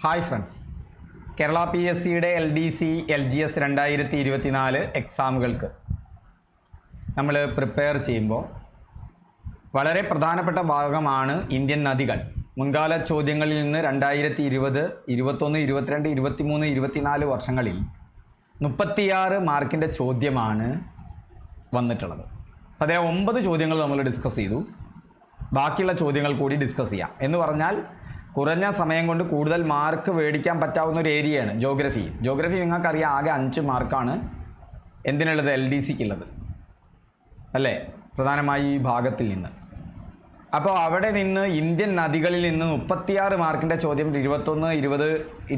Hi friends, Kerala PSCയുടെ LDC LGS 2024 എക്സാമുകൾക്ക് നമ്മൾ പ്രിപ്പയർ ചെയ്യുമ്പോൾ വളരെ പ്രധാനപ്പെട്ട ഭാഗമാണ് ഇന്ത്യൻ നദികൾ. മുൻകാല ചോദ്യങ്ങളിൽ നിന്ന് 2020, 21, 22, 23, 24 വർഷങ്ങളിൽ 36 മാർക്കിൻ്റെ ചോദ്യമാണ് വന്നിട്ടുള്ളത്. അതേ 9 ചോദ്യങ്ങൾ നമ്മൾ ഡിസ്കസ് ചെയ്തു. ബാക്കിയുള്ള ചോദ്യങ്ങൾ കൂടി ഡിസ്കസ് ചെയ്യാം. എന്ന് പറഞ്ഞാൽ കുറഞ്ഞ സമയം കൊണ്ട് കൂടുതൽ മാർക്ക് മേടിക്കാൻ പറ്റാവുന്ന ഒരു ഏരിയയാണ് ജോഗ്രഫി. ജോഗ്രഫി നിങ്ങൾക്കറിയാം, ആകെ 5 മാർക്കാണ് എന്തിനുള്ളത്, LDCക്കുള്ളത് അല്ലേ, പ്രധാനമായി ഈ ഭാഗത്തിൽ നിന്ന്. അപ്പോൾ അവിടെ നിന്ന് ഇന്ത്യൻ നദികളിൽ നിന്ന് 36 മാർക്കിൻ്റെ ചോദ്യം 21, 20,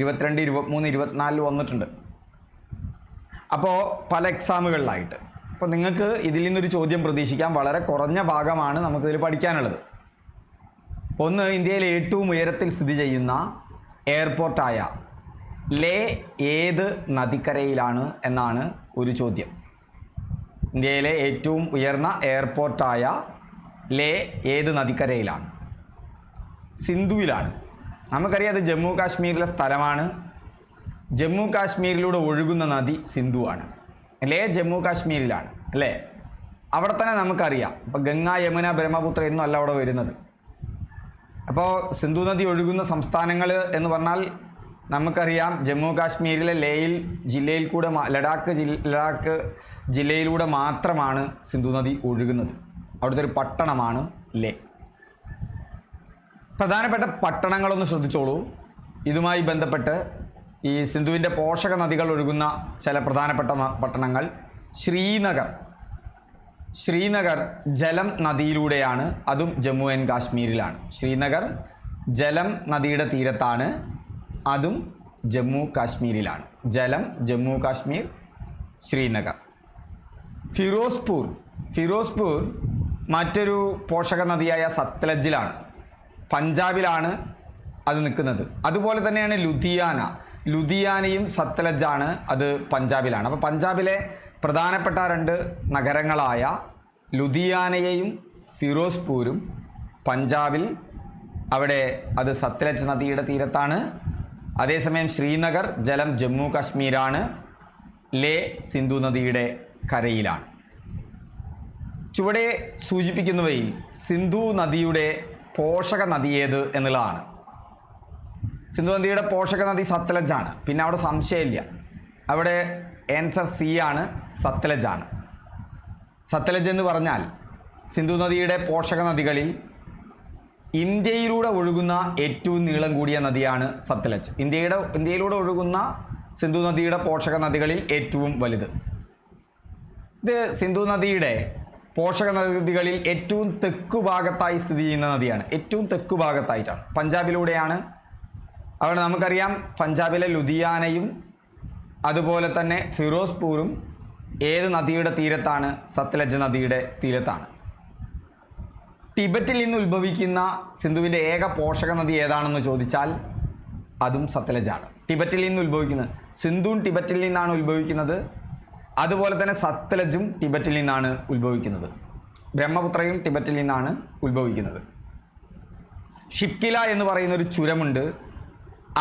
22, 23, 24 വന്നിട്ടുണ്ട്. അപ്പോൾ പല എക്സാമുകളിലായിട്ട്. അപ്പോൾ നിങ്ങൾക്ക് ഇതിൽ നിന്നൊരു ചോദ്യം പ്രതീക്ഷിക്കാം. വളരെ കുറഞ്ഞ ഭാഗമാണ് നമുക്കിതിൽ പഠിക്കാനുള്ളത്. ഒന്ന്, ഇന്ത്യയിലെ ഏറ്റവും ഉയരത്തിൽ സ്ഥിതി ചെയ്യുന്ന എയർപോർട്ടായ ലേ ഏത് നദിക്കരയിലാണ് എന്നാണ് ഒരു ചോദ്യം. ഇന്ത്യയിലെ ഏറ്റവും ഉയർന്ന എയർപോർട്ടായ ലേ ഏത് നദിക്കരയിലാണ്? സിന്ധുവിലാണ്. നമുക്കറിയാം അത് ജമ്മു കാശ്മീരിലെ സ്ഥലമാണ്. ജമ്മു കാശ്മീരിലൂടെ ഒഴുകുന്ന നദി സിന്ധുവാണ്. ലേ ജമ്മു കാശ്മീരിലാണ് അല്ലേ. അവിടെ തന്നെ നമുക്കറിയാം. ഇപ്പോൾ ഗംഗ, യമുന, ബ്രഹ്മപുത്ര എന്നും അല്ല അവിടെ വരുന്നത്. അപ്പോൾ സിന്ധു നദി ഒഴുകുന്ന സംസ്ഥാനങ്ങൾ എന്ന് പറഞ്ഞാൽ നമുക്കറിയാം, ജമ്മു കാശ്മീരിലെ ലേയിൽ ജില്ലയിൽ കൂടെ ലഡാക്ക് ജില്ലയിലൂടെ മാത്രമാണ് സിന്ധു നദി ഒഴുകുന്നത്. അവിടുത്തെ ഒരു പട്ടണമാണ് ലേ. പ്രധാനപ്പെട്ട പട്ടണങ്ങളൊന്ന് ശ്രദ്ധിച്ചോളൂ. ഇതുമായി ബന്ധപ്പെട്ട് ഈ സിന്ധുവിൻ്റെ പോഷക നദികൾ ഒഴുകുന്ന ചില പ്രധാനപ്പെട്ട പട്ടണങ്ങൾ. ശ്രീനഗർ ജലം നദിയിലൂടെയാണ്, അതും ജമ്മു ആൻഡ് കാശ്മീരിലാണ്. ശ്രീനഗർ ജലം നദിയുടെ തീരത്താണ്, അതും ജമ്മു കാശ്മീരിലാണ്. ജലം ജമ്മു കാശ്മീർ, ശ്രീനഗർ. ഫിറോസ്പൂർ മറ്റൊരു പോഷക നദിയായ സത്ലജിലാണ്, പഞ്ചാബിലാണ് അത് നിൽക്കുന്നത്. അതുപോലെ തന്നെയാണ് ലുധിയാനയും സത്ലജാണ്, അത് പഞ്ചാബിലാണ്. അപ്പോൾ പഞ്ചാബിലെ പ്രധാനപ്പെട്ട 2 നഗരങ്ങളായ ലുധിയാനയും ഫിറോസ്പൂരും പഞ്ചാബിൽ, അവിടെ അത് സത്ലജ് നദിയുടെ തീരത്താണ്. അതേസമയം ശ്രീനഗർ ജലം ജമ്മു കാശ്മീരാണ്, ലേ സിന്ധു നദിയുടെ കരയിലാണ്. ചുവടെ സൂചിപ്പിക്കുന്നവയിൽ സിന്ധു നദിയുടെ പോഷക നദി ഏത് എന്നുള്ളതാണ്. സിന്ധു നദിയുടെ പോഷക നദി സത്ലജാണ്. പിന്നെ അവിടെ സംശയമില്ല, അവിടെ ആൻസർ C ആണ്, സത്ലജാണ്. സത്ലജ് എന്ന് പറഞ്ഞാൽ സിന്ധു നദിയുടെ പോഷക നദികളിൽ ഇന്ത്യയിലൂടെ ഒഴുകുന്ന ഏറ്റവും നീളം കൂടിയ നദിയാണ് സത്ലജ്. ഇന്ത്യയിലൂടെ ഒഴുകുന്ന സിന്ധു നദിയുടെ പോഷക നദികളിൽ ഏറ്റവും വലുത്. ഇത് സിന്ധു നദിയുടെ പോഷക നദികളിൽ ഏറ്റവും തെക്കുഭാഗത്തായി സ്ഥിതി ചെയ്യുന്ന നദിയാണ്. ഏറ്റവും തെക്കുഭാഗത്തായിട്ടാണ്, പഞ്ചാബിലൂടെയാണ്. അവിടെ നമുക്കറിയാം, പഞ്ചാബിലെ ലുധിയാനയും അതുപോലെ തന്നെ ഫിറോസ്പൂരും ഏത് നദിയുടെ തീരത്താണ്? സത്ലജ് നദിയുടെ തീരത്താണ്. ടിബറ്റിൽ നിന്ന് ഉത്ഭവിക്കുന്ന സിന്ധുവിൻ്റെ ഏക പോഷക നദി ഏതാണെന്ന് ചോദിച്ചാൽ അതും സത്ലജാണ്. ടിബറ്റിൽ നിന്ന് ഉത്ഭവിക്കുന്നത്, സിന്ധുവും ടിബറ്റിൽ നിന്നാണ് ഉത്ഭവിക്കുന്നത്. അതുപോലെ തന്നെ സത്ലജും ടിബറ്റിൽ നിന്നാണ് ഉത്ഭവിക്കുന്നത്. ബ്രഹ്മപുത്രയും ടിബറ്റിൽ നിന്നാണ് ഉത്ഭവിക്കുന്നത്. ഷിപ്കില എന്ന് പറയുന്ന ഒരു ചുരമുണ്ട്.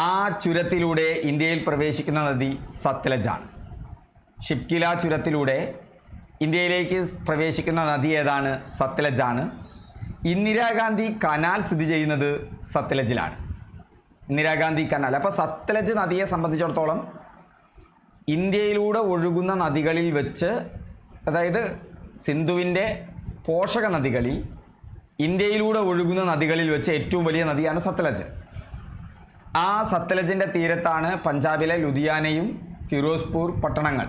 ആ ചുരത്തിലൂടെ ഇന്ത്യയിൽ പ്രവേശിക്കുന്ന നദി സത്ലജാണ്. ഷിപ്കില ചുരത്തിലൂടെ ഇന്ത്യയിലേക്ക് പ്രവേശിക്കുന്ന നദി ഏതാണ്? സത്ലജാണ്. ഇന്ദിരാഗാന്ധി കനാൽ സ്ഥിതി ചെയ്യുന്നത് സത്ലജിലാണ്. ഇന്ദിരാഗാന്ധി കനാൽ. അപ്പോൾ സത്ലജ് നദിയെ സംബന്ധിച്ചിടത്തോളം ഇന്ത്യയിലൂടെ ഒഴുകുന്ന നദികളിൽ വെച്ച്, അതായത് സിന്ധുവിൻ്റെ പോഷക നദികളിൽ ഇന്ത്യയിലൂടെ ഒഴുകുന്ന നദികളിൽ വെച്ച് ഏറ്റവും വലിയ നദിയാണ് സത്ലജ്. ആ സത്ലജിൻ്റെ തീരത്താണ് പഞ്ചാബിലെ ലുധിയാനയും ഫിറോസ്പൂർ പട്ടണങ്ങൾ.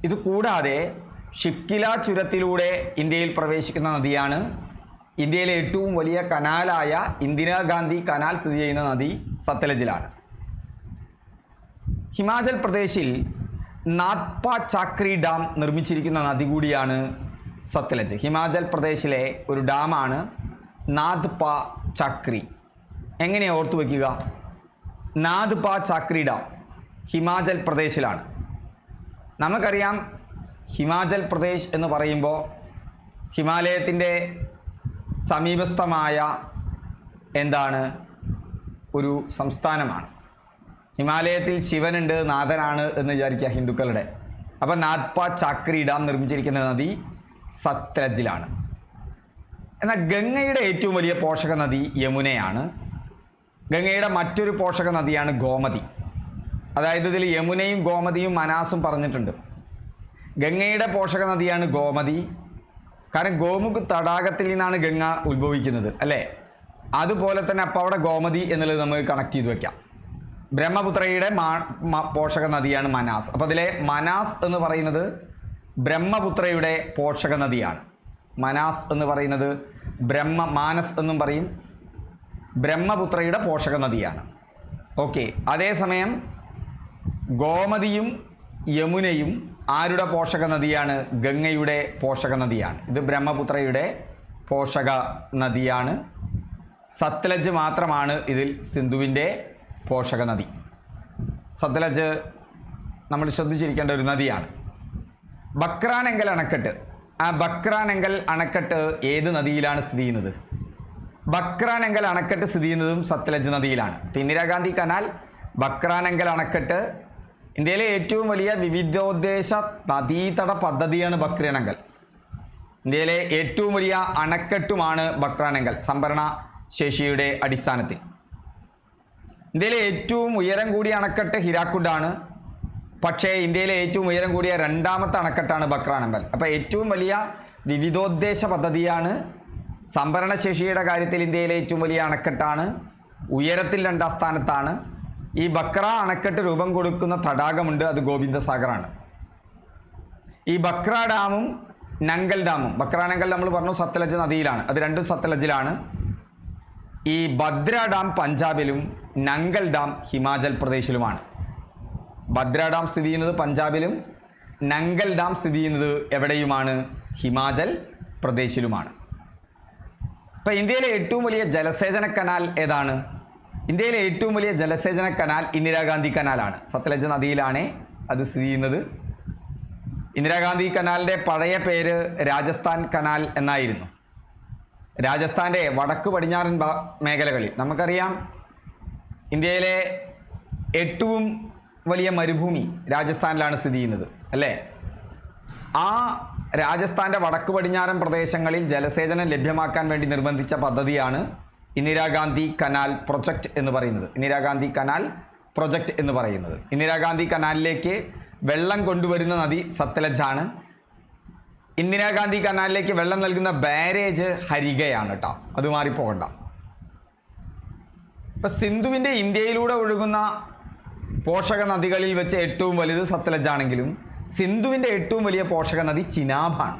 ഇത് കൂടാതെ ഷിപ്കില ചുരത്തിലൂടെ ഇന്ത്യയിൽ പ്രവേശിക്കുന്ന നദിയാണ്, ഇന്ത്യയിലെ ഏറ്റവും വലിയ കനാലായ ഇന്ദിരാഗാന്ധി കനാൽ സ്ഥിതി ചെയ്യുന്ന നദി സത്ലജിലാണ്. ഹിമാചൽ പ്രദേശിൽ നാഥ്പ ചാക്രി ഡാം നിർമ്മിച്ചിരിക്കുന്ന നദി കൂടിയാണ് സത്ലജ്. ഹിമാചൽ പ്രദേശിലെ ഒരു ഡാമാണ് നാഥ്പ ചാക്രി. എങ്ങനെയാണ് ഓർത്തു വയ്ക്കുക? നാഥ്പ ചാക്രി ഡാം ഹിമാചൽ പ്രദേശിലാണ്. നമുക്കറിയാം, ഹിമാചൽ പ്രദേശ് എന്ന് പറയുമ്പോൾ ഹിമാലയത്തിൻ്റെ സമീപസ്ഥമായ എന്താണ് ഒരു സംസ്ഥാനമാണ്. ഹിമാലയത്തിൽ ശിവനുണ്ട്, നാഥനാണ് എന്ന് വിചാരിക്കുക ഹിന്ദുക്കളുടെ. അപ്പോൾ നാഥ്പ ചാക്രി ഡാം നിർമ്മിച്ചിരിക്കുന്ന നദി സത്ലജിലാണ്. എന്നാൽ ഗംഗയുടെ ഏറ്റവും വലിയ പോഷക നദി യമുനയാണ്. ഗംഗയുടെ മറ്റൊരു പോഷക നദിയാണ് ഗോമതി. അതായത് ഇതിൽ യമുനയും ഗോമതിയും മനാസും പറഞ്ഞിട്ടുണ്ട്. ഗംഗയുടെ പോഷക നദിയാണ് ഗോമതി. കാരണം ഗോമുഖ് തടാകത്തിൽ നിന്നാണ് ഗംഗ ഉത്ഭവിക്കുന്നത് അല്ലേ? അതുപോലെ തന്നെ അപ്പോൾ അവിടെ ഗോമതി എന്നുള്ളത് നമുക്ക് കണക്ട് ചെയ്ത് വയ്ക്കാം. ബ്രഹ്മപുത്രയുടെ പോഷക നദിയാണ് മനാസ്. അപ്പോൾ അതിലെ മനാസ് എന്ന് പറയുന്നത് ബ്രഹ്മപുത്രയുടെ പോഷക നദിയാണ്. മനാസ് എന്ന് പറയുന്നത് മാനസ് എന്നും പറയും, ബ്രഹ്മപുത്രയുടെ പോഷക നദിയാണ്. ഓക്കെ. അതേസമയം ഗോമതിയും യമുനയും ആരുടെ പോഷക നദിയാണ്? ഗംഗയുടെ പോഷക നദിയാണ്. ഇത് ബ്രഹ്മപുത്രയുടെ പോഷക നദിയാണ്. സത്ലജ് മാത്രമാണ് ഇതിൽ സിന്ധുവിൻ്റെ പോഷക നദി. സത്ലജ് നമ്മൾ ശ്രദ്ധിച്ചിരിക്കേണ്ട ഒരു നദിയാണ്. ബക്രാനെങ്കൽ അണക്കെട്ട്. ആ ബക്രാനെങ്കൽ അണക്കെട്ട് ഏത് നദിയിലാണ് സ്ഥിതി ചെയ്യുന്നത്? ബക്രാനെങ്കൽ അണക്കെട്ട് സ്ഥിതി ചെയ്യുന്നതും സത്ലജ് നദിയിലാണ്. ഇന്ദിരാഗാന്ധി കനാൽ, ബക്രാനെങ്കൽ അണക്കെട്ട്. ഇന്ത്യയിലെ ഏറ്റവും വലിയ വിവിധോദ്ദേശ നദീതട പദ്ധതിയാണ് ബക്രാനെങ്കൽ. ഇന്ത്യയിലെ ഏറ്റവും വലിയ അണക്കെട്ടുമാണ് ബക്രാനെങ്കൽ സംഭരണ ശേഷിയുടെ അടിസ്ഥാനത്തിൽ. ഇന്ത്യയിലെ ഏറ്റവും ഉയരം കൂടിയ അണക്കെട്ട് ഹിരാക്കുഡാണ്. പക്ഷേ ഇന്ത്യയിലെ ഏറ്റവും ഉയരം കൂടിയ രണ്ടാമത്തെ അണക്കെട്ടാണ് ബക്രാനെങ്കൽ. അപ്പോൾ ഏറ്റവും വലിയ വിവിധോദ്ദേശ പദ്ധതിയാണ്. സംഭരണശേഷിയുടെ കാര്യത്തിൽ ഇന്ത്യയിലെ ഏറ്റവും വലിയ അണക്കെട്ടാണ്. ഉയരത്തിൽ രണ്ടാം സ്ഥാനത്താണ്. ഈ ബക്ര അണക്കെട്ട് രൂപം കൊടുക്കുന്ന തടാകമുണ്ട്, അത് ഗോവിന്ദസാഗറാണ്. ഈ ബക്ര ഡാമും നങ്കൽ ഡാമും, ബക്രാനെങ്കൽ നമ്മൾ പറഞ്ഞു സത്ലജ് നദിയിലാണ്, അത് രണ്ടും സത്ലജിലാണ്. ഈ ഭദ്ര ഡാം പഞ്ചാബിലും നങ്കൽ ഡാം ഹിമാചൽ പ്രദേശിലുമാണ്. ഭദ്ര ഡാം സ്ഥിതി ചെയ്യുന്നത് പഞ്ചാബിലും നങ്കൽ ഡാം സ്ഥിതി ചെയ്യുന്നത് എവിടെയുമാണ്? ഹിമാചൽ പ്രദേശിലുമാണ്. അപ്പോൾ ഇന്ത്യയിലെ ഏറ്റവും വലിയ ജലസേചന കനാൽ ഏതാണ്? ഇന്ത്യയിലെ ഏറ്റവും വലിയ ജലസേചന കനാൽ ഇന്ദിരാഗാന്ധി കനാലാണ്. സത്ലജ് നദിയിലാണ് അത് സ്ഥിതി ചെയ്യുന്നത്. ഇന്ദിരാഗാന്ധി കനാലിൻ്റെ പഴയ പേര് രാജസ്ഥാൻ കനാൽ എന്നായിരുന്നു. രാജസ്ഥാൻ്റെ വടക്ക് പടിഞ്ഞാറൻ മേഖലകളിൽ നമുക്കറിയാം ഇന്ത്യയിലെ ഏറ്റവും വലിയ മരുഭൂമി രാജസ്ഥാനിലാണ് സ്ഥിതി ചെയ്യുന്നത് അല്ലേ? ആ രാജസ്ഥാൻ്റെ വടക്ക് പടിഞ്ഞാറൻ പ്രദേശങ്ങളിൽ ജലസേചനം ലഭ്യമാക്കാൻ വേണ്ടി നിർബന്ധിച്ച പദ്ധതിയാണ് ഇന്ദിരാഗാന്ധി കനാൽ പ്രൊജക്റ്റ് എന്ന് പറയുന്നത്. ഇന്ദിരാഗാന്ധി കനാൽ പ്രൊജക്റ്റ് എന്ന് പറയുന്നത്. ഇന്ദിരാഗാന്ധി കനാലിലേക്ക് വെള്ളം കൊണ്ടുവരുന്ന നദി സത്ലജാണ്. ഇന്ദിരാഗാന്ധി കനാലിലേക്ക് വെള്ളം നൽകുന്ന ബാരേജ് ഹരികയാണ് കേട്ടോ, അത് മാറിപ്പോകണ്ട. ഇപ്പം സിന്ധുവിൻ്റെ ഇന്ത്യയിലൂടെ ഒഴുകുന്ന പോഷക നദികളിൽ വെച്ച് ഏറ്റവും വലുത് സത്ലജാണെങ്കിലും സിന്ധുവിൻ്റെ ഏറ്റവും വലിയ പോഷക നദി ചിനാബാണ്.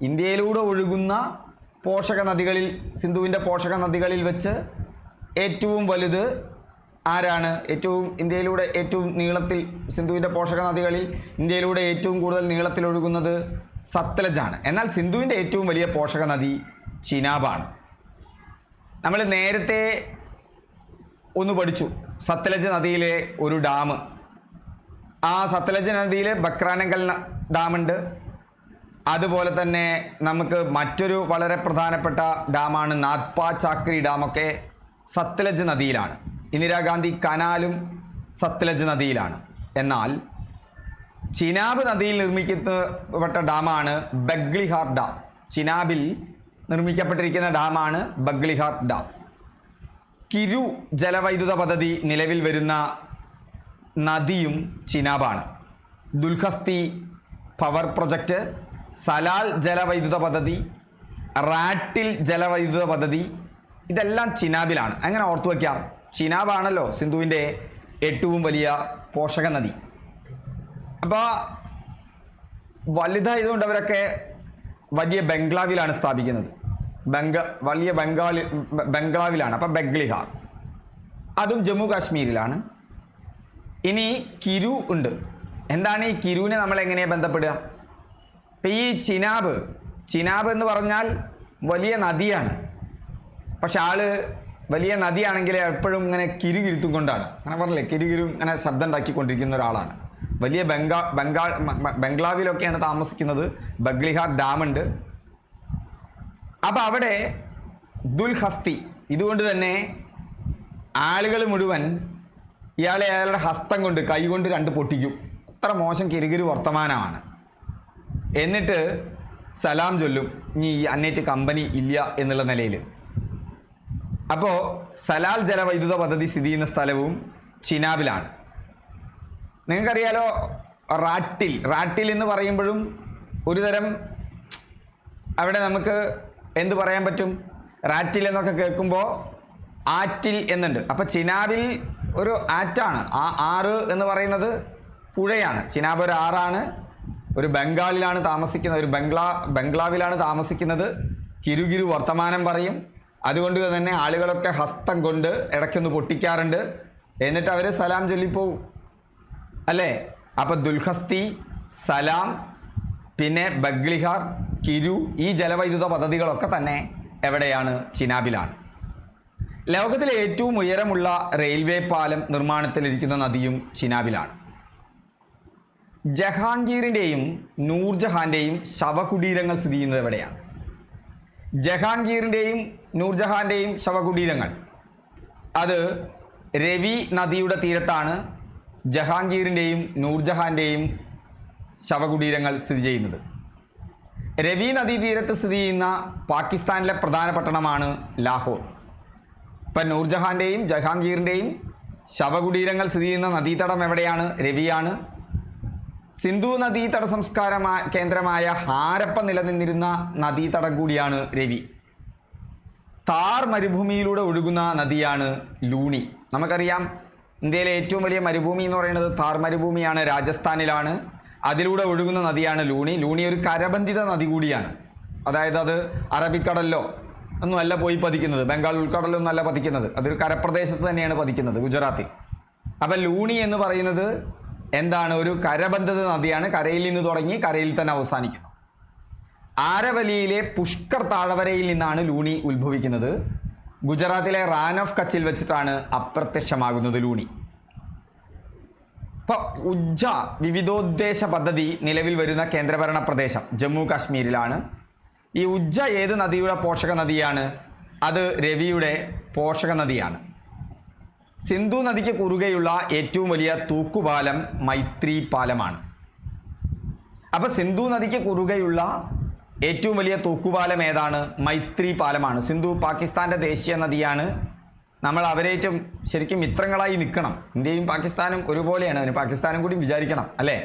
ഇന്ത്യയിലൂടെ ഒഴുകുന്ന പോഷക നദികളിൽ, സിന്ധുവിൻ്റെ പോഷക നദികളിൽ വെച്ച് ഏറ്റവും വലുത് ആരാണ്? ഇന്ത്യയിലൂടെ ഏറ്റവും നീളത്തിൽ, സിന്ധുവിൻ്റെ പോഷക നദികളിൽ ഇന്ത്യയിലൂടെ ഏറ്റവും കൂടുതൽ നീളത്തിൽ ഒഴുകുന്നത് സത്ലജാണ്. എന്നാൽ സിന്ധുവിൻ്റെ ഏറ്റവും വലിയ പോഷക നദി ചിനാബാണ്. നമ്മൾ നേരത്തെ ഒന്ന് പഠിച്ചു സത്ലജ് നദിയിലെ ഒരു ഡാം. ആ സത്ലജ് നദിയിൽ ബക്രാനെങ്കൽ ഡാമുണ്ട്. അതുപോലെ തന്നെ നമുക്ക് മറ്റൊരു വളരെ പ്രധാനപ്പെട്ട ഡാമാണ് നാഥ്പ ചാക്രി ഡാമൊക്കെ സത്ലജ് നദിയിലാണ്. ഇന്ദിരാഗാന്ധി കനാലും സത്ലജ് നദിയിലാണ്. എന്നാൽ ചിനാബ് നദിയിൽ നിർമ്മിക്കപ്പെട്ട ഡാമാണ് ബഗ്ലിഹാർ ഡാം. ചിനാബിൽ നിർമ്മിക്കപ്പെട്ടിരിക്കുന്ന ഡാമാണ് ബഗ്ലിഹാർ ഡാം. കിരു ജലവൈദ്യുത പദ്ധതി നിലവിൽ വരുന്ന നദിയും ചിനാബാണ്. ദുൽഹസ്തി പവർ പ്രൊജക്റ്റ്, സലാൽ ജലവൈദ്യുത പദ്ധതി, റാറ്റിൽ ജലവൈദ്യുത പദ്ധതി, ഇതെല്ലാം ചിനാബിലാണ്. അങ്ങനെ ഓർത്തു വയ്ക്കാം, ചിനാബാണല്ലോ സിന്ധുവിൻ്റെ ഏറ്റവും വലിയ പോഷക നദി. അപ്പോൾ വലുതായതുകൊണ്ട് അവരൊക്കെ വലിയ ബംഗ്ലാവിലാണ് സ്ഥാപിക്കുന്നത്. വലിയ ബംഗ്ലാവിലാണ്. അപ്പം ബഗ്ലിഹാർ, അതും ജമ്മു കാശ്മീരിലാണ്. ഇനി കിരു ഉണ്ട്. എന്താണ് ഈ കിരുവിനെ നമ്മൾ എങ്ങനെയാണ് ബന്ധപ്പെടുക? ഇപ്പം ഈ ചിനാബ് എന്ന് പറഞ്ഞാൽ വലിയ നദിയാണ്. പക്ഷെ ആള് വലിയ നദിയാണെങ്കിൽ എപ്പോഴും ഇങ്ങനെ കിരുകിരുത്തും കൊണ്ടാണ്, അങ്ങനെ പറഞ്ഞില്ലേ, കിരുകിരും ഇങ്ങനെ ശബ്ദം ഉണ്ടാക്കിക്കൊണ്ടിരിക്കുന്ന ഒരാളാണ്. വലിയ ബംഗ്ലാവിലൊക്കെയാണ് താമസിക്കുന്നത്. ബഗ്ലിഹാർ ഡാമുണ്ട്. അപ്പോൾ അവിടെ ദുൽഹസ്തി, ഇതുകൊണ്ട് തന്നെ ആളുകൾ മുഴുവൻ ഇയാളെ അയാളുടെ ഹസ്തം കൊണ്ട് കൈകൊണ്ട് രണ്ട് പൊട്ടിക്കും. അത്ര മോശം കിരുകിരു വർത്തമാനമാണ്. എന്നിട്ട് സലാം ചൊല്ലും, ഇനി അന്നേറ്റ് കമ്പനി ഇല്ല എന്നുള്ള നിലയിൽ. അപ്പോൾ സലാൽ ജലവൈദ്യുത പദ്ധതി സ്ഥിതി ചെയ്യുന്ന സ്ഥലവും ചിനാബിലാണ്. നിങ്ങൾക്കറിയാലോ, റാട്ടിൽ എന്ന് പറയുമ്പോഴും ഒരുതരം അവിടെ നമുക്ക് എന്ത് പറയാൻ പറ്റും? റാറ്റിൽ എന്നൊക്കെ കേൾക്കുമ്പോൾ ആറ്റിൽ എന്നുണ്ട്. അപ്പം ചിനാബിൽ ഒരു ആറ്റാണ്. ആ ആറ് എന്ന് പറയുന്നത് പുഴയാണ്. ചിനാബ് ഒരു ആറാണ്. ഒരു ബംഗാളിലാണ് താമസിക്കുന്നത്, ഒരു ബംഗ്ലാവിലാണ് താമസിക്കുന്നത്. കിരുകിരു വർത്തമാനം പറയും. അതുകൊണ്ട് തന്നെ ആളുകളൊക്കെ ഹസ്തം കൊണ്ട് ഇടയ്ക്കൊന്ന് പൊട്ടിക്കാറുണ്ട്. എന്നിട്ട് അവർ സലാം ചൊല്ലിപ്പോവും, അല്ലേ? അപ്പം ദുൽഹസ്തി, സലാം, പിന്നെ ബഗ്ലിഹാർ, കിരു, ഈ ജലവൈദ്യുത പദ്ധതികളൊക്കെ തന്നെ എവിടെയാണ്? ചിനാബിലാണ്. ലോകത്തിലെ ഏറ്റവും ഉയരമുള്ള റെയിൽവേ പാലം നിർമ്മാണത്തിലിരിക്കുന്ന നദിയും ചിനാബിലാണ്. ജഹാംഗീറിൻ്റെയും നൂർജഹാൻ്റെയും ശവകുടീരങ്ങൾ സ്ഥിതി ചെയ്യുന്നത് എവിടെയാണ്? ജഹാംഗീറിൻ്റെയും നൂർജഹാൻ്റെയും ശവകുടീരങ്ങൾ അത് രവി നദിയുടെ തീരത്താണ്. ജഹാംഗീറിൻ്റെയും നൂർജഹാൻ്റെയും ശവകുടീരങ്ങൾ സ്ഥിതി ചെയ്യുന്നത്. രവി നദീതീരത്ത് സ്ഥിതി ചെയ്യുന്ന പാകിസ്ഥാനിലെ പ്രധാന പട്ടണമാണ് ലാഹോർ. ഇപ്പം നൂർജഹാൻ്റെയും ജഹാംഗീറിൻ്റെയും ശവകുടീരങ്ങൾ സ്ഥിതി ചെയ്യുന്ന നദീതടം എവിടെയാണ്? രവിയാണ്. സിന്ധു നദീതട കേന്ദ്രമായ ഹാരപ്പ നിലനിന്നിരുന്ന നദീതടം കൂടിയാണ് രവി. താർ മരുഭൂമിയിലൂടെ ഒഴുകുന്ന നദിയാണ് ലൂണി. നമുക്കറിയാം, ഇന്ത്യയിലെ ഏറ്റവും വലിയ മരുഭൂമി എന്ന് പറയുന്നത് താർ മരുഭൂമിയാണ്, രാജസ്ഥാനിലാണ്. അതിലൂടെ ഒഴുകുന്ന നദിയാണ് ലൂണി. ലൂണി ഒരു കരബന്ധിത നദി കൂടിയാണ്. അതായത് അത് അറബിക്കടലിലോ ഒന്നുമല്ല പോയി പതിക്കുന്നത്, ബംഗാൾ ഉൾക്കടലൊന്നും അല്ല പതിക്കുന്നത്, അതൊരു കരപ്രദേശത്ത് തന്നെയാണ് പതിക്കുന്നത്, ഗുജറാത്തിൽ. അപ്പം ലൂണി എന്ന് പറയുന്നത് എന്താണ്? ഒരു കരബന്ധിത നദിയാണ്. കരയിൽ നിന്ന് തുടങ്ങി കരയിൽ തന്നെ അവസാനിക്കുന്നു. ആരവലിയിലെ പുഷ്കർ താഴ്വരയിൽ നിന്നാണ് ലൂണി ഉത്ഭവിക്കുന്നത്. ഗുജറാത്തിലെ റാൻ ഓഫ് കച്ചിൽ വെച്ചിട്ടാണ് അപ്രത്യക്ഷമാകുന്നത് ലൂണി. ഇപ്പോൾ ഉജ്ജ വിവിധോദ്ദേശ പദ്ധതി നിലവിൽ വരുന്ന കേന്ദ്രഭരണ പ്രദേശം ജമ്മു കാശ്മീരിലാണ്. ഈ ഉജ്ജ ഏത് നദിയുടെ പോഷക നദിയാണ്? അത് രവിയുടെ പോഷക നദിയാണ്. സിന്ധു നദിക്ക് കുറുകെയുള്ള ഏറ്റവും വലിയ തൂക്കുപാലം മൈത്രി പാലമാണ്. അപ്പോൾ സിന്ധു നദിക്ക് കുറുകെയുള്ള ഏറ്റവും വലിയ തൂക്കുപാലം ഏതാണ്? മൈത്രി പാലമാണ്. സിന്ധു പാകിസ്ഥാൻ്റെ ദേശീയ നദിയാണ്. നമ്മൾ അവരേറ്റവും ശരിക്കും മിത്രങ്ങളായി നിൽക്കണം. ഇന്ത്യയും പാകിസ്ഥാനും ഒരുപോലെയാണ്. അതിന് പാകിസ്ഥാനും കൂടി വിചാരിക്കണം, അല്ലേ?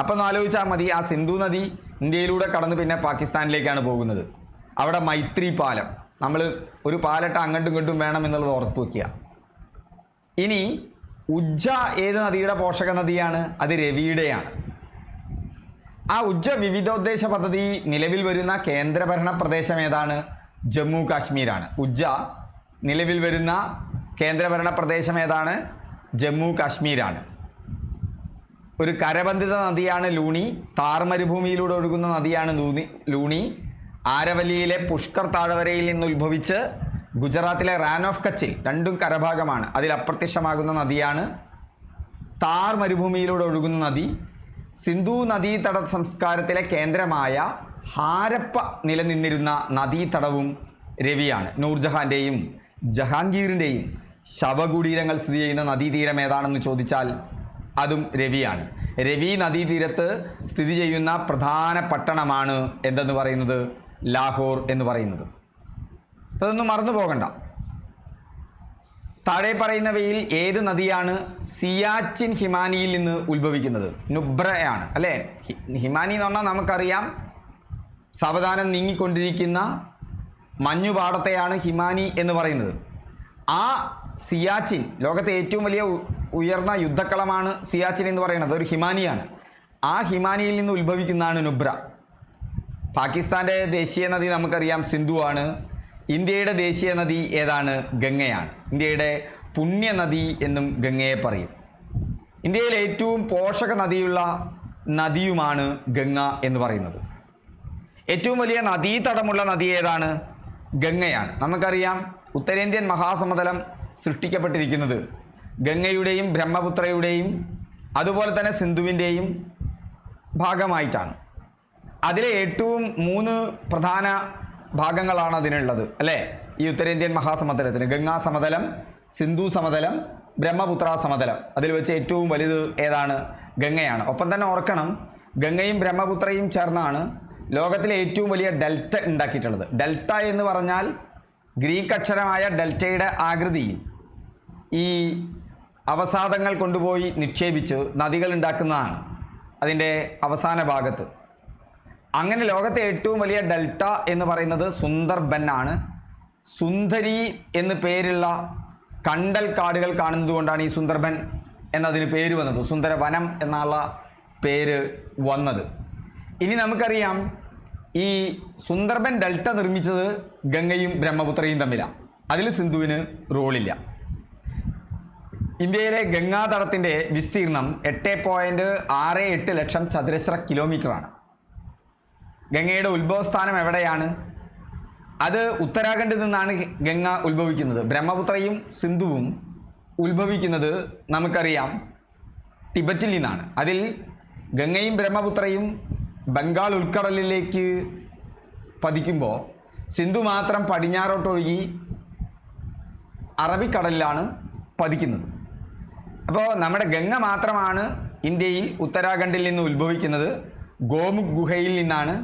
അപ്പം ഒന്ന് ആലോചിച്ചാൽ മതി, ആ സിന്ധു നദി ഇന്ത്യയിലൂടെ കടന്ന് പിന്നെ പാകിസ്ഥാനിലേക്കാണ് പോകുന്നത്. അവിടെ മൈത്രി പാലം, നമ്മൾ ഒരു പാലട്ട് അങ്ങോട്ടും ഇങ്ങോട്ടും വേണം എന്നുള്ളത് ഓർത്ത് വയ്ക്കുക. ഇനി ഉജ്ജ ഏത് നദിയുടെ പോഷക നദിയാണ്? അത് രവിയുടെയാണ്. ആ ഉജ്ജ വിവിധോദ്ദേശ പദ്ധതി നിലവിൽ വരുന്ന കേന്ദ്രഭരണ പ്രദേശം ഏതാണ്? ജമ്മു കാശ്മീരാണ്. ഉജ്ജ നിലവിൽ വരുന്ന കേന്ദ്രഭരണ പ്രദേശം ഏതാണ്? ജമ്മു കാശ്മീരാണ്. ഒരു കരബന്ധിത നദിയാണ് ലൂണി. താർ മരുഭൂമിയിലൂടെ ഒഴുകുന്ന നദിയാണ് ലൂണി. ആരവലിയിലെ പുഷ്കർ താഴ്വരയിൽ നിന്ന് ഉത്ഭവിച്ച് ഗുജറാത്തിലെ റാൻ ഓഫ് കച്ചിൽ, രണ്ടും കരഭാഗമാണ്, അതിൽ അപ്രത്യക്ഷമാകുന്ന നദിയാണ് താർ മരുഭൂമിയിലൂടെ ഒഴുകുന്ന നദി. സിന്ധു നദീതട സംസ്കാരത്തിലെ കേന്ദ്രമായ ഹാരപ്പ നിലനിന്നിരുന്ന നദീതടവും രവിയാണ്. നൂർജഹാൻ്റെയും ജഹാംഗീറിൻ്റെയും ശവകുടീരങ്ങൾ സ്ഥിതി ചെയ്യുന്ന നദീതീരം ഏതാണെന്ന് ചോദിച്ചാൽ അതും രവിയാണ്. രവി നദീതീരത്ത് സ്ഥിതി ചെയ്യുന്ന പ്രധാന പട്ടണമാണ് എന്തെന്ന് പറയുന്നത്? ലാഹോർ എന്ന് പറയുന്നത്. അതൊന്നും മറന്നു പോകണ്ട. താഴെ പറയുന്നവയിൽ ഏത് നദിയാണ് സിയാച്ചിൻ ഹിമാനിയിൽ നിന്ന് ഉത്ഭവിക്കുന്നത്? നുബ്രയാണ്, അല്ലേ? ഹിമാനി എന്ന് പറഞ്ഞാൽ നമുക്കറിയാം, സാവധാനം നീങ്ങിക്കൊണ്ടിരിക്കുന്ന മഞ്ഞുപാടത്തെയാണ് ഹിമാനി എന്ന് പറയുന്നത്. ആ സിയാച്ചിൻ, ലോകത്തെ ഏറ്റവും വലിയ ഉയർന്ന യുദ്ധക്കളമാണ് സിയാച്ചിൻ എന്ന് പറയുന്നത്, ഒരു ഹിമാനിയാണ്. ആ ഹിമാനിയിൽ നിന്ന് ഉത്ഭവിക്കുന്നതാണ് നുബ്ര. പാകിസ്ഥാൻ്റെ ദേശീയ നദി നമുക്കറിയാം സിന്ധു ആണ്. ഇന്ത്യയുടെ ദേശീയ നദി ഏതാണ്? ഗംഗയാണ്. ഇന്ത്യയുടെ പുണ്യനദി എന്നും ഗംഗയെ പറയും. ഇന്ത്യയിലെ ഏറ്റവും പോഷക നദിയുള്ള നദിയുമാണ് ഗംഗ എന്ന് പറയുന്നത്. ഏറ്റവും വലിയ നദീതടമുള്ള നദി ഏതാണ്? ഗംഗയാണ്. നമുക്കറിയാം, ഉത്തരേന്ത്യൻ മഹാസമതലം സൃഷ്ടിക്കപ്പെട്ടിരിക്കുന്നത് ഗംഗയുടെയും ബ്രഹ്മപുത്രയുടെയും അതുപോലെ തന്നെ സിന്ധുവിൻ്റെയും ഭാഗമായിട്ടാണ്. അതിലെ ഏറ്റവും 3 പ്രധാന ഭാഗങ്ങളാണ് അതിനുള്ളത്, അല്ലേ? ഈ ഉത്തരേന്ത്യൻ മഹാസമതലത്തിന് ഗംഗാ സമതലം, സിന്ധു സമതലം, ബ്രഹ്മപുത്ര സമതലം. അതിൽ വെച്ച് ഏറ്റവും വലുത് ഏതാണ്? ഗംഗയാണ്. ഒപ്പം തന്നെ ഓർക്കണം, ഗംഗയും ബ്രഹ്മപുത്രയും ചേർന്നാണ് ലോകത്തിലെ ഏറ്റവും വലിയ ഡെൽറ്റ ഉണ്ടാക്കിയിട്ടുള്ളത്. ഡെൽറ്റ എന്ന് പറഞ്ഞാൽ ഗ്രീക്ക് അക്ഷരമായ ഡെൽറ്റയുടെ ആകൃതിയിൽ ഈ അവസാദങ്ങൾ കൊണ്ടുപോയി നിക്ഷേപിച്ച് നദികൾ ഉണ്ടാക്കുന്നതാണ് അതിൻ്റെ അവസാന ഭാഗത്ത്. അങ്ങനെ ലോകത്തെ ഏറ്റവും വലിയ ഡെൽറ്റ എന്ന് പറയുന്നത് സുന്ദർബൻ ആണ്. സുന്ദരി എന്ന് പേരുള്ള കണ്ടൽ കാടുകൾ കാണുന്നത് കൊണ്ടാണ് ഈ സുന്ദർബൻ എന്നതിന് പേര് വന്നത്, സുന്ദരവനം എന്നുള്ള പേര് വന്നത്. ഇനി നമുക്കറിയാം, ഈ സുന്ദർബൻ ഡെൽറ്റ നിർമ്മിച്ചത് ഗംഗയും ബ്രഹ്മപുത്രയും തമ്മിലാണ്. അതിൽ സിന്ധുവിന് റോളില്ല. ഇന്ത്യയിലെ ഗംഗാതടത്തിൻ്റെ വിസ്തീർണം 8.68 ലക്ഷം ചതുരശ്ര കിലോമീറ്ററാണ്. ഗംഗയുടെ ഉത്ഭവസ്ഥാനം എവിടെയാണ്? അത് ഉത്തരാഖണ്ഡിൽ നിന്നാണ് ഗംഗ ഉത്ഭവിക്കുന്നത്. ബ്രഹ്മപുത്രയും സിന്ധുവും ഉത്ഭവിക്കുന്നത് നമുക്കറിയാം ടിബറ്റിൽ നിന്നാണ്. അതിൽ ഗംഗയും ബ്രഹ്മപുത്രയും ബംഗാൾ ഉൾക്കടലിലേക്ക് പതിക്കുമ്പോൾ സിന്ധു മാത്രം പടിഞ്ഞാറോട്ടൊഴുകി അറബിക്കടലിലാണ് പതിക്കുന്നത്. അപ്പോൾ നമ്മുടെ ഗംഗ മാത്രമാണ് ഇന്ത്യയിൽ ഉത്തരാഖണ്ഡിൽ നിന്ന് ഉത്ഭവിക്കുന്നത്. ഗോമുഖ് ഗുഹയിൽ നിന്നാണ്.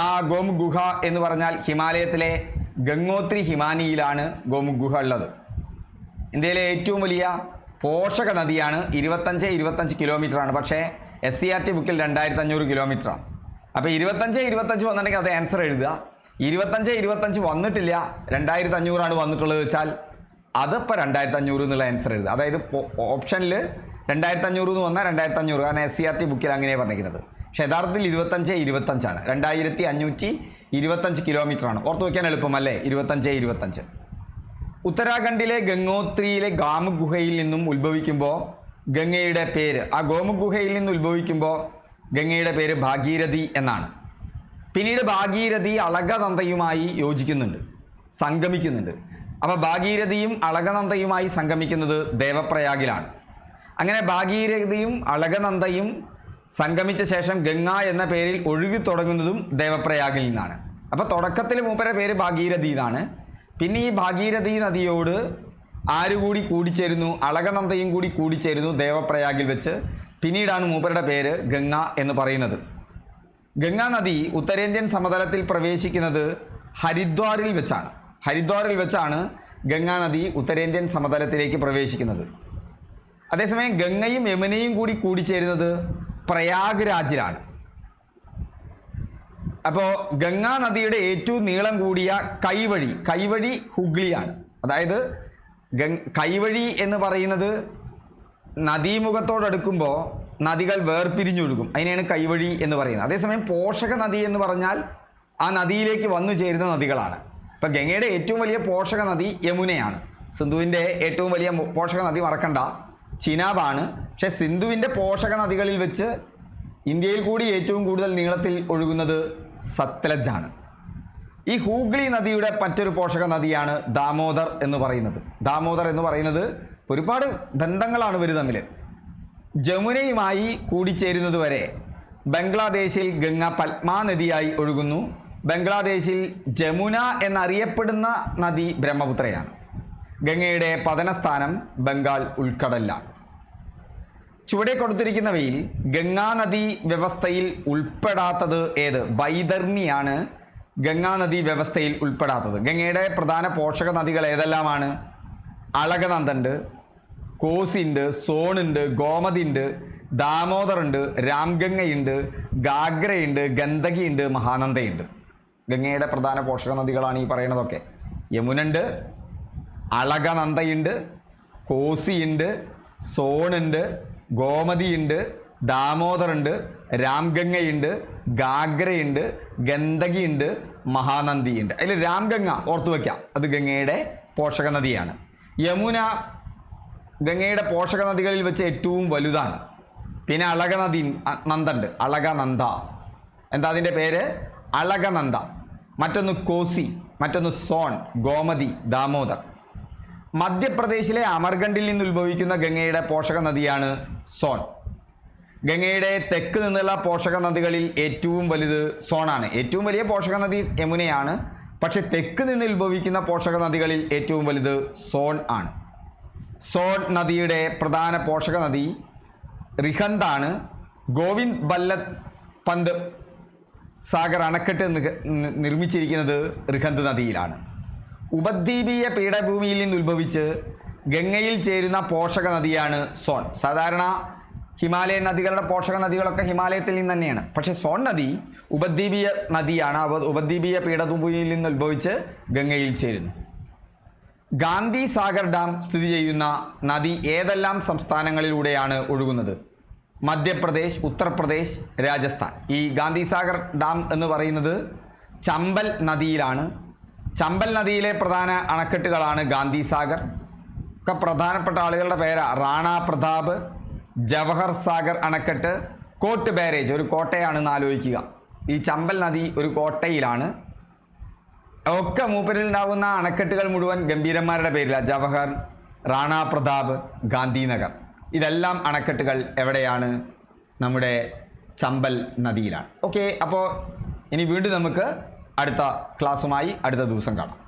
ആ ഗോമുഖ് ഗുഹ എന്ന് പറഞ്ഞാൽ ഹിമാലയത്തിലെ ഗംഗോത്രി ഹിമാനിയിലാണ് ഗോമുഖ് ഗുഹ ഉള്ളത്. ഇന്ത്യയിലെ ഏറ്റവും വലിയ പോഷക നദിയാണ്. 25 കിലോമീറ്ററാണ്. പക്ഷേ SCERT ബുക്കിൽ 2500 കിലോമീറ്ററാണ്. അപ്പോൾ 25 വന്നിട്ടുണ്ടെങ്കിൽ അത് ആൻസർ എഴുതുക. 25 വന്നിട്ടില്ല, 2500 വന്നിട്ടുള്ളത് വെച്ചാൽ അതിപ്പോൾ 2500 എന്നുള്ള ആൻസർ എഴുതുക. അതായത് ഓപ്ഷനിൽ 2500 എന്ന് വന്നാൽ 2500, കാരണം SCERT ബുക്കിൽ അങ്ങനെ പറഞ്ഞിരിക്കുന്നത്. പക്ഷേ യഥാർത്ഥത്തിൽ 25 ആണ്. 2525 കിലോമീറ്ററാണ്. ഓർത്ത് വയ്ക്കാൻ എളുപ്പമല്ലേ? 25. ഉത്തരാഖണ്ഡിലെ ഗംഗോത്രിയിലെ ഗോമുഖ് ഗുഹയിൽ നിന്നും ഉത്ഭവിക്കുമ്പോൾ ഗംഗയുടെ പേര്, ആ ഗോമുഖ് ഗുഹയിൽ നിന്ന് ഉത്ഭവിക്കുമ്പോൾ ഗംഗയുടെ പേര് ഭാഗീരഥി എന്നാണ്. പിന്നീട് ഭാഗീരഥി അളകനന്ദയുമായി യോജിക്കുന്നുണ്ട്, സംഗമിക്കുന്നുണ്ട്. അപ്പോൾ ഭാഗീരഥിയും അളകനന്ദയുമായി സംഗമിക്കുന്നത് ദേവപ്രയാഗിലാണ്. അങ്ങനെ ഭാഗീരഥിയും അളകനന്ദയും സംഗമിച്ച ശേഷം ഗംഗ എന്ന പേരിൽ ഒഴുകി തുടങ്ങുന്നതും ദേവപ്രയാഗിൽ നിന്നാണ്. അപ്പോൾ തുടക്കത്തിൽ മൂപ്പരുടെ പേര് ഭാഗീരഥി എന്നാണ്. പിന്നെ ഈ ഭാഗീരഥി നദിയോട് ആരുകൂടി കൂടിച്ചേരുന്നു? അളകനന്ദയും കൂടി കൂടിച്ചേരുന്നു ദേവപ്രയാഗിൽ വെച്ച്. പിന്നീടാണ് മൂപ്പരുടെ പേര് ഗംഗ എന്ന് പറയുന്നത്. ഗംഗാ നദി ഉത്തരേന്ത്യൻ സമതലത്തിൽ പ്രവേശിക്കുന്നത് ഹരിദ്വാറിൽ വെച്ചാണ്. ഹരിദ്വാറിൽ വെച്ചാണ് ഗംഗാ നദി ഉത്തരേന്ത്യൻ സമതലത്തിലേക്ക് പ്രവേശിക്കുന്നത്. അതേസമയം ഗംഗയും യമുനയും കൂടി കൂടിച്ചേരുന്നത് പ്രയാഗ്രാജിലാണ്. അപ്പോൾ ഗംഗാ നദിയുടെ ഏറ്റവും നീളം കൂടിയ കൈവഴി ഹുഗ്ലിയാണ്. അതായത് കൈവഴി എന്ന് പറയുന്നത് നദീമുഖത്തോടടുക്കുമ്പോൾ നദികൾ വേർപിരിഞ്ഞൊഴുകും, അതിനെയാണ് കൈവഴി എന്ന് പറയുന്നത്. അതേസമയം പോഷക നദി എന്ന് പറഞ്ഞാൽ ആ നദിയിലേക്ക് വന്നു ചേരുന്ന നദികളാണ്. ഇപ്പം ഗംഗയുടെ ഏറ്റവും വലിയ പോഷക നദി യമുനയാണ്. സിന്ധുവിൻ്റെ ഏറ്റവും വലിയ പോഷക നദി മറക്കണ്ട, ചിനാബാണ്. പക്ഷെ സിന്ധുവിൻ്റെ പോഷക നദികളിൽ വെച്ച് ഇന്ത്യയിൽ കൂടി ഏറ്റവും കൂടുതൽ നീളത്തിൽ ഒഴുകുന്നത് സത്ലജാണ്. ഈ ഹൂഗ്ലി നദിയുടെ മറ്റൊരു പോഷക നദിയാണ് ദാമോദർ എന്ന് പറയുന്നത്. ദാമോദർ എന്ന് പറയുന്നത് ഒരുപാട് ബന്ധങ്ങളാണ് ഇവർ തമ്മിൽ. ജമുനയുമായി കൂടിച്ചേരുന്നത് വരെ ബംഗ്ലാദേശിൽ ഗംഗ പത്മാ നദിയായി ഒഴുകുന്നു. ബംഗ്ലാദേശിൽ ജമുന എന്നറിയപ്പെടുന്ന നദി ബ്രഹ്മപുത്രയാണ്. ഗംഗയുടെ പതനസ്ഥാനം ബംഗാൾ ഉൾക്കടലിലാണ്. ചുവടെ കൊടുത്തിരിക്കുന്നവയിൽ ഗംഗാനദി വ്യവസ്ഥയിൽ ഉൾപ്പെടാത്തത് ഏത്? ബൈതർണിയാണ് ഗംഗാനദി വ്യവസ്ഥയിൽ ഉൾപ്പെടാത്തത്. ഗംഗയുടെ പ്രധാന പോഷക നദികൾ ഏതെല്ലാമാണ്? അളകനന്ദുണ്ട്, കോസിയുണ്ട്, സോണുണ്ട്, ഗോമതിയുണ്ട്, ദാമോദറുണ്ട്, രാംഗംഗയുണ്ട്, ഗാഗ്രയുണ്ട്, ഗന്ദകിയുണ്ട്, മഹാനന്ദയുണ്ട്. ഗംഗയുടെ പ്രധാന പോഷക നദികളാണ് ഈ പറയുന്നതൊക്കെ. യമുനുണ്ട്, അളകനന്ദയുണ്ട്, കോസിയുണ്ട്, സോണുണ്ട്, ഗോമതിയുണ്ട്, ദാമോദറുണ്ട്, രാംഗംഗയുണ്ട്, ഗാഗ്രയുണ്ട്, ഗന്ദകിയുണ്ട്, മഹാനന്ദിയുണ്ട്. അതിൽ രാംഗംഗ ഓർത്തു വയ്ക്കാം, അത് ഗംഗയുടെ പോഷക നദിയാണ്. യമുന ഗംഗയുടെ പോഷക നദികളിൽ വെച്ച് ഏറ്റവും വലുതാണ്. പിന്നെ നന്ദുണ്ട്, അളകനന്ദ. എന്താ അതിൻ്റെ പേര്? അളകനന്ദ. മറ്റൊന്ന് കോസി, മറ്റൊന്ന് സോൺ, ഗോമതി, ദാമോദർ. മധ്യപ്രദേശിലെ അമർകണ്ടിൽ നിന്ന് ഉത്ഭവിക്കുന്ന ഗംഗയുടെ പോഷക നദിയാണ് സോൺ. ഗംഗയുടെ തെക്ക് നിന്നുള്ള പോഷക നദികളിൽ ഏറ്റവും വലുത് സോണാണ്. ഏറ്റവും വലിയ പോഷക നദി യമുനയാണ്. പക്ഷെ തെക്ക് നിന്ന് ഉത്ഭവിക്കുന്ന പോഷക നദികളിൽ ഏറ്റവും വലുത് സോൺ ആണ്. സോൺ നദിയുടെ പ്രധാന പോഷക നദി റിഹന്താണ്. ഗോവിന്ദ് ബല്ലഭ് പന്ത് സാഗർ അണക്കെട്ട് നിർമ്മിച്ചിരിക്കുന്നത് റിഹന്ത് നദിയിലാണ്. ഉപദ്വീപീയ പീഠഭൂമിയിൽ നിന്ന് ഉത്ഭവിച്ച് ഗംഗയിൽ ചേരുന്ന പോഷക നദിയാണ് സോൺ. സാധാരണ ഹിമാലയൻ നദികളുടെ പോഷക നദികളൊക്കെ ഹിമാലയത്തിൽ നിന്ന് തന്നെയാണ്. പക്ഷേ സോൺ നദി ഉപദ്വീപീയ നദിയാണ്. ഉപദ്വീപീയ പീഠഭൂമിയിൽ നിന്ന് ഉത്ഭവിച്ച് ഗംഗയിൽ ചേരുന്നു. ഗാന്ധി സാഗർ ഡാം സ്ഥിതി ചെയ്യുന്ന നദി ഏതെല്ലാം സംസ്ഥാനങ്ങളിലൂടെയാണ് ഒഴുകുന്നത്? മധ്യപ്രദേശ്, ഉത്തർപ്രദേശ്, രാജസ്ഥാൻ. ഈ ഗാന്ധി സാഗർ ഡാം എന്ന് പറയുന്നത് ചമ്പൽ നദിയിലാണ്. ചമ്പൽ നദിയിലെ പ്രധാന അണക്കെട്ടുകളാണ് ഗാന്ധി സാഗർ. ഒക്കെ പ്രധാനപ്പെട്ട ആളുകളുടെ പേരാ റാണ പ്രതാപ്, ജവഹർ സാഗർ അണക്കെട്ട്, കോട്ട് ബാരേജ് ഒരു കോട്ടയാണെന്ന് ആലോചിക്കുക. ഈ ചമ്പൽ നദി ഒരു കോട്ടയിലാണ്. ഒക്കെ മൂപ്പരിലുണ്ടാകുന്ന അണക്കെട്ടുകൾ മുഴുവൻ ഗംഭീരന്മാരുടെ പേരിലാണ്. ജവഹർ, റാണ പ്രതാപ്, ഗാന്ധിനഗർ. ഇതെല്ലാം അണക്കെട്ടുകൾ എവിടെയാണ്? നമ്മുടെ ചമ്പൽ നദിയിലാണ്. ഓക്കെ, അപ്പോൾ ഇനി വീണ്ടും നമുക്ക് അടുത്ത ക്ലാസ്സുമായി അടുത്ത ദിവസം കാണാം.